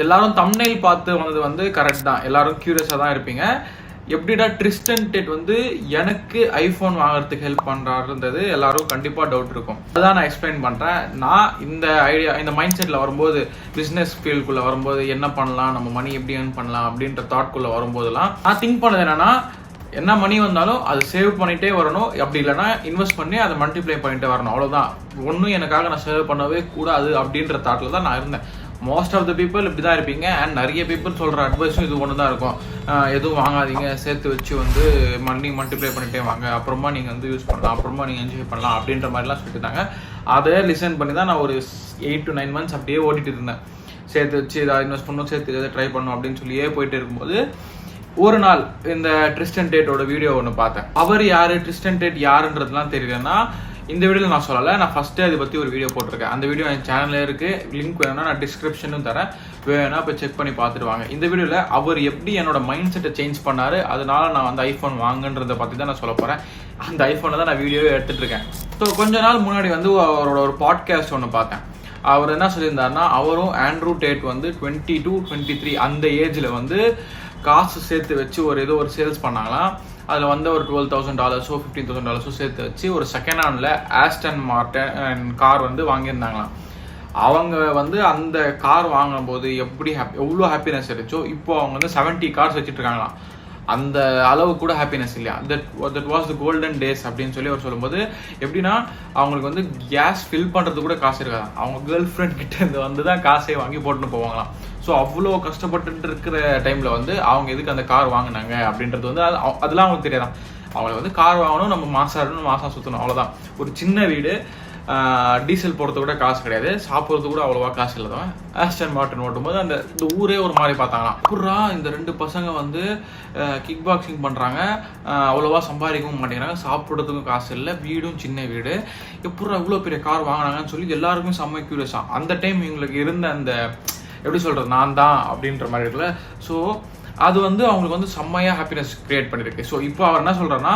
எல்லாரும் தம்ப்நெயில் பார்த்து வந்தது வந்து கரெக்ட் தான், எல்லாரும் கியூரியஸாக தான் இருப்பீங்க. எப்படிடா ட்ரிஸ்டன் டேட் வந்து எனக்கு ஐஃபோன் வாங்குறதுக்கு ஹெல்ப் பண்ணுறாருன்றது எல்லாரும் கண்டிப்பாக டவுட் இருக்கும். அதான் நான் எக்ஸ்பிளைன் பண்ணுறேன். நான் இந்த ஐடியா இந்த மைண்ட் செட்டில் வரும்போது, பிஸ்னஸ் ஃபீல்டுக்குள்ளே வரும்போது என்ன பண்ணலாம், நம்ம மணி எப்படி ஏர்ன் பண்ணலாம் அப்படின்ற தாட்குள்ளே வரும்போதெல்லாம் நான் திங்க் பண்ணது என்னன்னா, என்ன மணி வந்தாலும் அது சேவ் பண்ணிகிட்டே வரணும், அப்படி இல்லைனா இன்வெஸ்ட் பண்ணி அதை மல்டிப்ளை பண்ணிகிட்டே வரணும், அவ்வளோதான். ஒன்றும் எனக்காக நான் சேவ் பண்ணவே கூடாது அப்படின்ற தாட்டில் தான் நான் இருந்தேன். மோஸ்ட் ஆஃப் த பீப்புள் இப்படி தான் இருப்பீங்க. அண்ட் நிறைய பீப்புள் சொல்கிற அட்வைஸும் இது ஒன்று தான் இருக்கும். எதுவும் வாங்காதீங்க, சேர்த்து வச்சு வந்து மணி மல்டிப்ளை பண்ணிட்டே வாங்க, அப்புறமா நீங்கள் வந்து யூஸ் பண்ணலாம், அப்புறமா நீங்கள் என்ஜாய் பண்ணலாம் அப்படின்ற மாதிரிலாம் சொல்லிட்டாங்க. அதை லிசன் பண்ணி தான் நான் ஒரு 8 to 9 months அப்படியே ஓட்டிகிட்டு இருந்தேன். சேர்த்து வச்சு ஏதாவது இன்வெஸ்ட் பண்ணணும், சேர்த்து எதாவது ட்ரை பண்ணணும் அப்படின்னு சொல்லியே போயிட்டு இருக்கும்போது ஒரு நாள் இந்த ட்ரிஸ்டன் டேட்டோட வீடியோ ஒன்று பார்த்தேன். அவர் யார், ட்ரிஸ்டன் டேட் யாருன்றதுலாம் தெரியலன்னா இந்த வீடியோவில் நான் சொல்லலை. நான் ஃபஸ்ட்டே அதை பற்றி ஒரு வீடியோ போட்டிருக்கேன். அந்த வீடியோ என் சேனலில் இருக்குது. லிங்க் வேணும்னா நான் டிஸ்கிரிப்ஷனும் தரேன், வேணா போய் செக் பண்ணி பார்த்துட்டு வாங்க. இந்த வீடியோவில் அவர் எப்படி என்னோட மைண்ட் செட்டை சேஞ்ச் பண்ணார், அதனால நான் வந்து ஐஃபோன் வாங்குன்றதை பற்றி தான் நான் சொல்ல போகிறேன். அந்த ஐஃபோனை தான் நான் வீடியோவே எடுத்துகிட்டு இருக்கேன். ஸோ கொஞ்ச நாள் முன்னாடி வந்து அவரோட ஒரு பாட்காஸ்ட் ஒன்று பார்த்தேன். அவர் என்ன சொல்லியிருந்தாருன்னா, அவரும் ஆண்ட்ரூ டேட் வந்து 20 to 23 அந்த ஏஜில் வந்து காசு சேர்த்து வச்சு ஏதோ ஒரு சேல்ஸ் பண்ணாங்களாம். அதில் வந்து ஒரு $12,000 $15,000 சேர்த்து வச்சு ஒரு second handle Aston Martin car வந்து வாங்கியிருந்தாங்களாம். அவங்க வந்து அந்த கார் வாங்கும்போது எவ்வளோ ஹாப்பினஸ் இருந்துச்சோ, இப்போ அவங்க வந்து 70 கார்ஸ் வச்சுட்டு இருக்காங்களாம். அந்த அளவு கூட ஹாப்பினஸ் இல்லையா. That was the golden days அப்படின்னு சொல்லி அவர் சொல்லும்போது, எப்படின்னா அவங்களுக்கு வந்து கேஸ் ஃபில் பண்ணுறது கூட காசு இருக்காது. அவங்க கேர்ள் ஃப்ரெண்ட் கிட்ட இருந்து வந்து தான் காசே வாங்கி போட்டுன்னு போவாங்களாம். ஸோ அவ்வளோ கஷ்டப்பட்டு இருக்கிற டைமில் வந்து அவங்க எதுக்கு அந்த கார் வாங்கினாங்க அப்படின்றது வந்து அதெல்லாம் அவங்களுக்கு தெரியாதான். அவங்களுக்கு வந்து கார் வாங்கணும், நம்ம மாதம் சுற்றணும், அவ்வளோதான். ஒரு சின்ன வீடு, டீசல் போடுறது கூட காசு கிடையாது, சாப்பிட்றது கூட அவ்வளோவா காசு இல்லாதவன் ஆஸ்டன் மார்டன் ஓட்டும்போது இந்த ஊரே ஒரு மாதிரி பார்த்தாங்களாம். எப்படா இந்த 2 பசங்க வந்து கிக் பாக்ஸிங் பண்ணுறாங்க, அவ்வளோவா சம்பாதிக்கவும் மாட்டேங்கிறாங்க, சாப்பிட்றதுக்கும் காசு இல்லை, வீடும் சின்ன வீடு, எப்படா இவ்வளோ பெரிய கார் வாங்கினாங்கன்னு சொல்லி எல்லாருக்கும் செம்ம கியூரியஸாக. அந்த டைம் இவங்களுக்கு இருந்த அந்த எப்படி சொல்கிறது, நான் தான் அப்படின்ற மாதிரி இருக்குல்ல. ஸோ அது வந்து அவங்களுக்கு வந்து செம்மையாக ஹாப்பினஸ் க்ரியேட் பண்ணியிருக்கு. ஸோ இப்போ அவர் என்ன சொல்கிறேன்னா,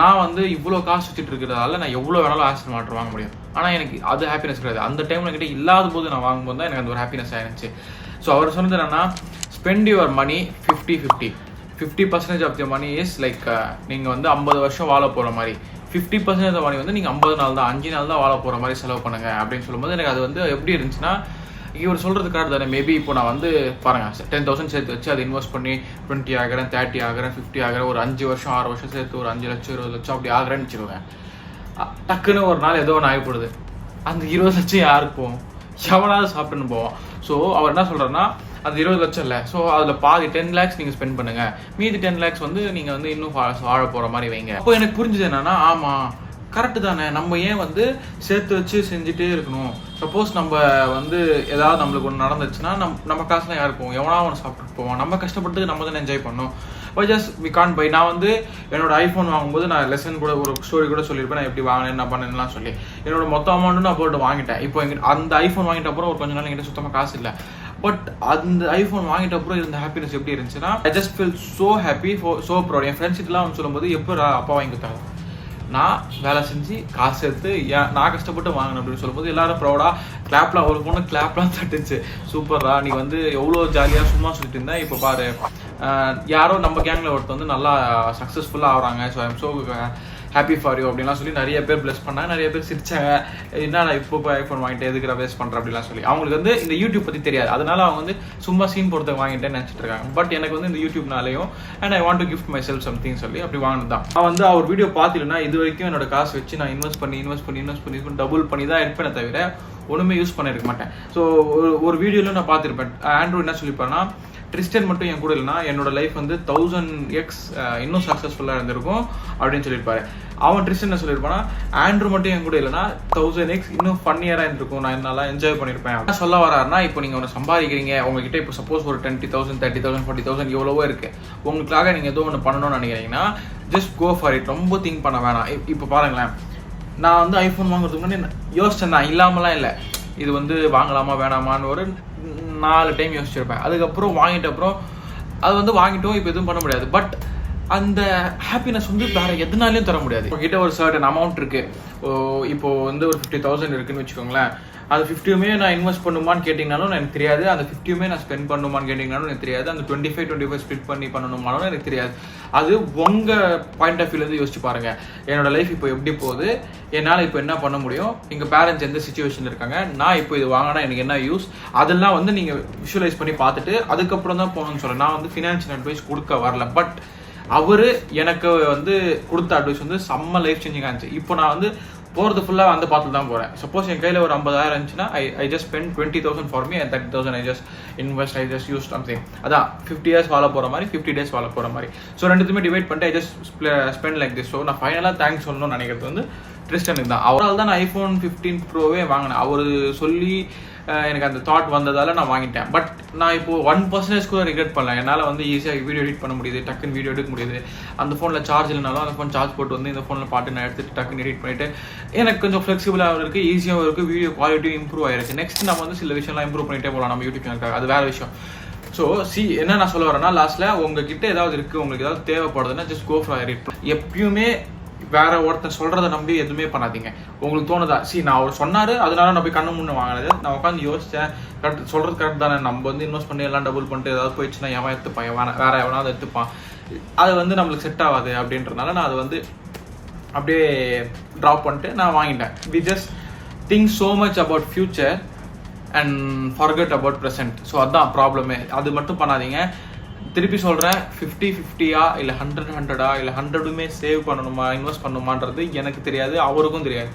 நான் வந்து இவ்வளோ காசு வச்சுட்டு இருக்கிறதால நான் எவ்வளோ வேணாலும் ஆஸ்டன் மார்டன் வாங்க முடியும், ஆனால் எனக்கு அது ஹாப்பினஸ் கிடையாது. அந்த டைமில் என்கிட்ட இல்லாத போது நான் வாங்கும்போது தான் எனக்கு அந்த ஒரு ஹாப்பினஸ் ஆயிருந்துச்சு. ஸோ அவர் சொன்னது என்னன்னா, spend your money 50% of the money is like நீங்கள் வந்து 50 வருஷம் வாழ போகிற மாதிரி, 50% ஆஃப் மணி வந்து நீங்கள் 50 நாள் தான் 5 நாள் தான் வாழ போகிற மாதிரி செலவு பண்ணுங்க அப்படின்னு சொல்லும்போது எனக்கு அது வந்து எப்படி இருந்துச்சுன்னா, இவர் சொல்கிறது கரெக்ட் தானே. மேபி இப்போ நான் வந்து பாருங்கள் 10,000 சேர்த்து வச்சு அதை இன்வெஸ்ட் பண்ணி 20 ஆகிறேன், 30 ஆகிறேன், 50 ஆகிறேன், ஒரு 5 வருஷம் 6 வருஷம் சேர்த்து ஒரு 5 லட்சம் 20 லட்சம் அப்படி ஆகிறேன்னு வச்சுருவேன். டக்குன்னு ஒரு நாள் ஏதோ ஒன்று ஆகிப்படுது, அந்த 20 லட்சம் யாருக்கு போகும், எவனாவது சாப்பிட்டுன்னு போவோம். ஸோ அவர் என்ன சொல்கிறேன்னா, அது 20 லட்சம் இல்லை, ஸோ அதில் பாதி 10 lakhs நீங்கள் ஸ்பெண்ட் பண்ணுங்கள், மீதி 10 lakhs வந்து நீங்கள் வந்து இன்னும் வாழ போகிற மாதிரி வைங்க. அப்போ எனக்கு புரிஞ்சுது என்னன்னா, ஆமாம் கரெக்டு தானே, நம்ம ஏன் வந்து சேர்த்து வச்சு செஞ்சுட்டே இருக்கணும். சப்போஸ் நம்ம வந்து ஏதாவது நம்மளுக்கு ஒன்று நடந்துச்சுன்னா நம்ம காசுலாம் யாருக்கும் எவனா ஒன்று சாப்பிட்டுட்டு போவோம், நம்ம கஷ்டப்பட்டு நம்ம தானே என்ஜாய் பண்ணோம். Just we can't buy. நான் வந்து என்னோட ஐஃபோன் வாங்கும்போது நான் லெசன் கூட ஒரு ஸ்டோரி கூட சொல்லியிருப்பேன், நான் எப்படி வாங்கினேன் என்ன பண்ணேன்லாம் சொல்லி. என்னோட மொத்த அமௌண்ட்டும் நான் போட்டு வாங்கிட்டேன். இப்போ அந்த ஐஃபோன் வாங்கிட்ட அப்புறம் ஒரு கொஞ்ச நாள் என்கிட்ட சுத்தமாக காசு இல்லை. பட் அந்த ஐஃபோன் வாங்கிட்ட அப்புறம் இருந்த ஹாப்பினஸ் எப்படி இருந்துச்சுன்னா, I just feel so happy, so proud. என் ஃப்ரெண்ட்ஸ்கிட்டலாம் வந்து சொல்லும்போது, எப்போ அப்பா வாங்கி கொடுத்தாங்க, நான் வேலை செஞ்சு காசு எடுத்து நான் கஷ்டப்பட்டு வாங்கினேன் அப்படின்னு சொல்லும்போது எல்லாரும் ப்ரௌடாக கிளாப்லாம், ஒரு பொண்ணு கிளாப்லாம் தட்டுச்சு, சூப்பர்ரா நீ வந்து எவ்வளோ ஜாலியாக சும்மா சொல்லிட்டு இருந்தேன், இப்போ பாரு யாரோ நம்ம கேங்கில் ஒருத்தர் வந்து நல்லா சக்ஸஸ்ஃபுல்லாக ஆகிறாங்க, so I'm so happy for you அப்படின்லாம் சொல்லி நிறைய பேர் ப்ளஸ் பண்ணாங்க, நிறைய பேர் சிரிச்சாங்க. என்ன இப்போ ஐஃபோன் வாங்கிட்டு எதுக்கு வேஸ்ட் பண்ணுறேன் அப்படிலாம் சொல்லி. அவங்களுக்கு வந்து இந்த யூடியூப் பற்றி தெரியாது, அதனால அவங்க வந்து சும்மா சீன் போடுறதுக்கு வாங்கிட்டேன்னு நினச்சிட்டு இருக்காங்க. பட் எனக்கு வந்து இந்த யூடியூப்னாலையும் and I want to gift myself something சொல்லி அப்படி வாங்கினது தான். நான் வந்து அவர் வீடியோ பார்த்துலன்னா இது வரைக்கும் என்னோட காசு வச்சு நான் இன்வெஸ்ட் பண்ணி டபுள் பண்ணி தான் இருப்பேனே தவிர ஒன்றுமே யூஸ் பண்ணியிருக்க மாட்டேன். ஸோ ஒரு வீடியோவில் நான் பார்த்துருப்பேன், ஆண்ட்ரூ என்ன சொல்லியிருப்பேன்னா, ட்ரிஸ்டன் மட்டும் என் கூட இல்லைனா என்னோட லைஃப் வந்து 1000x இன்னும் சக்ஸஸ்ஃபுல்லாக இருந்திருக்கும் அப்படின்னு சொல்லியிருப்பாரு. அவன் ட்ரிஸ்டன் என்ன சொல்லியிருப்பானா, ஆண்ட்ரூ மட்டும் என் கூட இல்லைனா 1000x இன்னும் ஃபன்னியராக இருந்திருக்கும், நான் நல்லா என்ஜாய் பண்ணியிருப்பேன். என்ன சொல்ல வராருன்னா, இப்போ நீங்கள் ஒன்று சம்பாதிக்கிறீங்க, உங்ககிட்ட இப்போ சப்போஸ் ஒரு 20,000 30,000 40,000 எவ்வளவோ இருக்குது, உங்களுக்காக நீங்கள் ஏதோ ஒன்று பண்ணணும்னு நினைக்கிறீங்கன்னா ஜஸ்ட் கோ ஃபார் இட், ரொம்ப திங்க் பண்ண வேணாம். இப்போ பாருங்களேன், நான் வந்து ஐஃபோன் வாங்குறதுக்கு முன்னாடி யோசிச்சேன் தான், இல்லாமலாம் இல்லை, இது வந்து வாங்கலாமா வேணாமான்னு ஒரு 4 டைம் யோசிச்சிருப்பேன். அதுக்கப்புறம் வாங்கிட்ட அப்புறம் அது வந்து வாங்கிட்டோம், இப்போ எதுவும் பண்ண முடியாது. பட் அந்த ஹாப்பினஸ் வந்து வேறு எதுனாலையும் தர முடியாது. உங்ககிட்ட ஒரு சர்டன் அமௌண்ட் இருக்குது, இப்போது வந்து ஒரு 50,000 இருக்குதுன்னு வச்சுக்கோங்களேன், அந்த 50மே நான் இன்வெஸ்ட் பண்ணுமான்னு கேட்டிங்கனாலும் எனக்கு தெரியாது. அந்த 50மே நான் ஸ்பெண்ட் பண்ணுமான்னு கேட்டிங்கனாலும் எனக்கு தெரியாது. அந்த 25 ஸ்பிளிட் பண்ணி பண்ணணுமாலும் எனக்கு தெரியாது. அது உங்கள் பாயிண்ட் ஆஃப் வியூலேருந்து யோசிச்சு பாருங்கள். என்னோட லைஃப் இப்போ எப்படி போகுது, என்னால் இப்போ என்ன பண்ண முடியும், எங்கள் பேரண்ட்ஸ் எந்த சுச்சுவேஷனில் இருக்காங்க, நான் இப்போ இது வாங்கினா எனக்கு என்ன யூஸ், அதெல்லாம் வந்து நீங்கள் விஷுவலைஸ் பண்ணி பார்த்துட்டு அதுக்கப்புறம் தான் போகணும்னு சொல்கிறேன். நான் வந்து ஃபினான்ஷியல் அட்வைஸ் கொடுக்க வரல. பட் அவர் எனக்கு வந்து கொடுத்த அட்வைஸ் வந்து செம்ம லைஃப் சேஞ்சிங்காக இருந்துச்சு. இப்போ நான் வந்து போகிறது ஃபுல்லாக அந்த பார்த்து தான் போகிறேன். சப்போஸ் என் கையில் ஒரு 50,000 இருந்துச்சுன்னா I just spend 20,000 for me and 30,000 I just invest, I just use something. அதான் 50 years வாழ போகிற மாதிரி, 50 days வாழ போகிற மாதிரி. ஸோ ரெண்டுத்துமே டிவைட் பண்ணிட்டு I just spend like this. So நான் ஃபைனலாக தேங்க்ஸ் சொல்லணும்னு நினைக்கிறது வந்து ட்ரிஸ்டனுக்கு தான். அவரால் தான் நான் iPhone 15 Proவே வாங்கினேன். அவர் சொல்லி எனக்கு அந்த தாட் வந்ததால் நான் வாங்கிட்டேன். பட் நான் இப்போ 1% கூட ரிக்ரெட் பண்ணல. என்னால் வந்து ஈஸியாக வீடியோ எடிட் பண்ண முடியுது, டக்குன்னு வீடியோ எடுக்க முடியுது. அந்த ஃபோனில் சார்ஜ் இல்லைனாலும் அந்த ஃபோன் சார்ஜ் போட்டு வந்து இந்த ஃபோனில் பாட்டு நான் எடுத்துகிட்டு டக்குன்னு எடிட் பண்ணிவிட்டு எனக்கு கொஞ்சம் ஃப்ளெக்சிபிளாக இருக்குது, ஈஸியாகவும் இருக்குது, வீடியோ குவாலிட்டியும் இம்ப்ரூவ் ஆயிருக்கு. நெக்ஸ்ட் நம்ம வந்து சில விஷயம்லாம் இம்ப்ரூவ் பண்ணிகிட்டே போகலாம் நம்ம யூடியூப் சேனலுக்காக. அது வேறு விஷயம். ஸோ என்ன நான் சொல்ல வரேன்னா, லாஸ்ட்டில் உங்ககிட்ட ஏதாவது இருக்குது, உங்களுக்கு ஏதாவது தேவைப்படுதுன்னா ஜஸ்ட் கோ ஃபார் இட். எப்பயுமே வேற ஒருத்தர் சொல்றதை நம்பி எதுவுமே பண்ணாதீங்க. உங்களுக்கு தோணுதா, நான் அவர் சொன்னாரு அதனால நான் போய் கண்ணு முன்னே வாங்கினது, நான் உட்காந்து யோசிச்சேன், கரெக்ட் சொல்றது கரெக்ட் தானே, நம்ம வந்து இன்வெஸ்ட் பண்ணி எல்லாம் டபுள் பண்ணிட்டு ஏதாவது போயிடுச்சுன்னா எவன் எடுத்துப்பான், வேற எவனாவது எடுத்துப்பான், அது வந்து நம்மளுக்கு செட் ஆகாது அப்படின்றதுனால நான் அது வந்து அப்படியே ட்ராப் பண்ணிட்டு நான் வாங்கிட்டேன். We just think so much about future and forget about present. So அதுதான் ப்ராப்ளமே. அது மட்டும் பண்ணாதீங்க. திருப்பி சொல்கிறேன், 50-50 இல்லை 100-100 இல்லை 100மே சேவ் பண்ணணுமா இன்வெஸ்ட் பண்ணணுமான்றது எனக்கு தெரியாது, அவருக்கும் தெரியாது.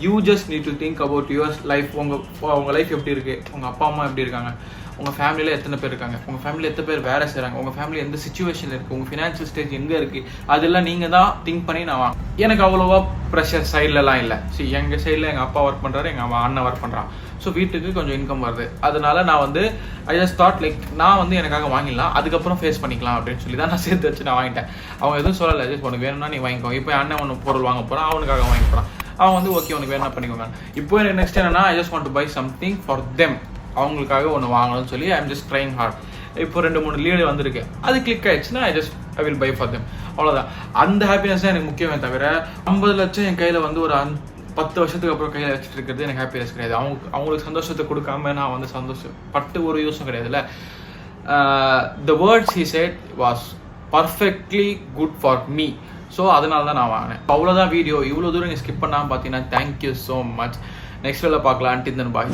You just need to think about your life. உங்கள் லைஃப் எப்படி இருக்குது, உங்கள் அப்பா அம்மா எப்படி இருக்காங்க, உங்கள் ஃபேமிலியில் எத்தனை பேர் இருக்காங்க, உங்கள் ஃபேமிலியில் எத்தனை பேர் வேலை செய்கிறாங்க, உங்கள் ஃபேமிலி எந்த சுச்சுவேஷனில் இருக்குது, உங்கள் ஃபினான்ஷியல் ஸ்டேஜ் எங்கே இருக்குது, அதெல்லாம் நீங்கள் தான் திங்க் பண்ணி நான் வாங்க. எனக்கு அவ்வளோவா ப்ரெஷர் சைட்லலாம் இல்லை. எங்கள் சைடில் எங்கள் அப்பா ஒர்க் பண்ணுறாரு, எங்கள் அண்ணன் ஒர்க் பண்ணுறான். ஸோ வீட்டுக்கு கொஞ்சம் இன்கம் வருது. அதனால நான் வந்து ஐ ஜஸ்ட் தாட் லைக் நான் வந்து எனக்காக வாங்கிடலாம், அதுக்கப்புறம் ஃபேஸ் பண்ணிக்கலாம் அப்படின்னு சொல்லி தான் நான் சேர்த்து வச்சு நான் வாங்கிட்டேன். அவங்க எதுவும் சொல்லலை, ஜஸ்ட் உனக்கு வேணும்னா நீ வாங்கிக்கோ. இப்போ அண்ணன் ஒன்று பொருள் வாங்க போகிறான், அவனுக்காக வாங்கி போகிறான். அவன் வந்து ஓகே உனக்கு வேணா பண்ணிக்கோங்க. இப்போ எனக்கு நெக்ஸ்ட் என்னன்னா, I just want to buy something for them. அவங்களுக்காக ஒன்று வாங்கணும்னு சொல்லி I am just trying hard. இப்போ 2-3 லீடு வந்திருக்கு, அது கிளிக் ஆயிடுச்சுன்னா I will buy for them. அவ்வளோதான். அந்த ஹாப்பினஸ் தான் எனக்கு முக்கியமே தவிர 50 லட்சம் என் கையில் வந்து ஒரு 10 வருஷத்துக்கு அப்புறம் கையில் வச்சுட்டு இருக்கிறது எனக்கு ஹாப்பினஸ் கிடையாது. அவங்களுக்கு சந்தோஷத்தை கொடுக்காம நான் வந்து சந்தோஷப்பட்டு ஒரு யூஸும் கிடையாதுல்ல. The words he said was perfectly good for me. So அதனால தான் நான் வாங்கினேன். அவ்வளோதான் வீடியோ. இவ்வளோ தூரம் நீங்கள் ஸ்கிப் பண்ணாமல் பார்த்தீங்கன்னா தேங்க்யூ ஸோ மச். நெக்ஸ்ட் வேலை பார்க்கலாம். until then bye.